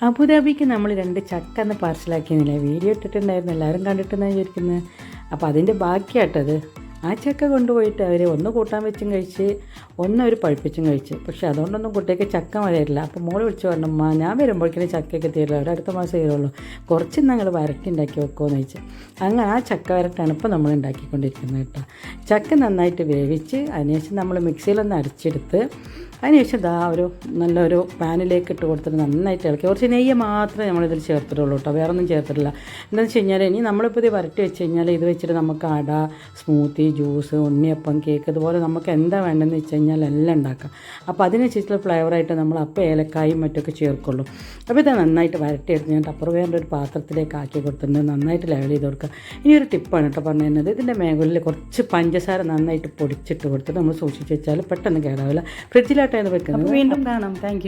അബുദാബിക്ക് നമ്മൾ 2 ചക്ക എന്ന് പാർസലാക്കിയെന്നില്ലേ, വീഡിയോ ഇട്ടിട്ടുണ്ടായിരുന്നു, എല്ലാവരും കണ്ടിട്ടെന്നാണ് വിചാരിക്കുന്നത്. അപ്പോൾ അതിൻ്റെ ബാക്കിയാട്ടത്. ആ ചക്ക കൊണ്ടുപോയിട്ട് അവർ ഒന്ന് കൂട്ടാൻ വെച്ചും കഴിച്ച്, ഒന്ന് അവർ പഴുപ്പിച്ചും കഴിച്ച്. പക്ഷേ അതുകൊണ്ടൊന്നും കുട്ടിയൊക്കെ ചക്ക മഴയില്ല. അപ്പോൾ മോള് വിളിച്ച് പറഞ്ഞമ്മ, ഞാൻ വരുമ്പോഴേക്കും ചക്കയൊക്കെ തീരുള്ളൂ, അവർ അടുത്ത മാസം തീരുള്ളൂ, കുറച്ച് ഞങ്ങൾ വരട്ടി ഉണ്ടാക്കി വെക്കുമെന്ന് ചോദിച്ചു. അങ്ങനെ ആ ചക്ക വരട്ടാണ് ഇപ്പോൾ നമ്മൾ ഉണ്ടാക്കിക്കൊണ്ടിരിക്കുന്നത് കേട്ടോ. ചക്ക നന്നായിട്ട് വേവിച്ച് അതിനുശേഷം നമ്മൾ മിക്സിയിലൊന്ന് അരച്ചെടുത്ത് അതിനുശേഷം ഒരു നല്ലൊരു പാനിലേക്ക് ഇട്ട് കൊടുത്തിട്ട് നന്നായിട്ട് ഇളക്കി. കുറച്ച് നെയ്യ് മാത്രമേ നമ്മളിതിൽ ചേർത്തിട്ടുള്ളൂ കേട്ടോ, വേറെ ഒന്നും ചേർത്തിട്ടില്ല. എന്താണെന്ന് വെച്ച് കഴിഞ്ഞാൽ ഇനി നമ്മളിപ്പോൾ ഇത് വരട്ടി വെച്ച് കഴിഞ്ഞാൽ ഇത് വെച്ചിട്ട് നമുക്ക് അട, സ്മൂത്തി, ജ്യൂസ്, ഉണ്ണിയപ്പം, കേക്ക്, ഇതുപോലെ നമുക്ക് എന്താ വേണ്ടതെന്ന് വെച്ച് കഴിഞ്ഞാൽ എല്ലാം ഉണ്ടാക്കാം. അപ്പോൾ അതിനനുസരിച്ചുള്ള ഫ്ലേവറായിട്ട് നമ്മൾ അപ്പോൾ ഏലക്കായും മറ്റൊക്കെ ചേർക്കുള്ളൂ. അപ്പോൾ ഇത് നന്നായിട്ട് വരട്ടിയെടുത്ത് ഞാൻ ടപ്പർ വേറെ ഒരു പാത്രത്തിലേക്ക് ആക്കി കൊടുത്തിട്ടുണ്ട്. നന്നായിട്ട് ലെവൽ ചെയ്ത് കൊടുക്കുക. ഇനി ഒരു ടിപ്പാണ് കേട്ടോ പറഞ്ഞു തരുന്നത്. ഇതിൻ്റെ മേഖലയിൽ കുറച്ച് പഞ്ചസാര നന്നായിട്ട് പൊടിച്ചിട്ട് കൊടുത്തിട്ട് നമ്മൾ സൂക്ഷിച്ച് വെച്ചാൽ പെട്ടെന്ന് കേടാവില്ല. ഫ്രിഡ്ജിലായിട്ടാണ് വെക്കുന്നത്. വീണ്ടും കാണാം. താങ്ക്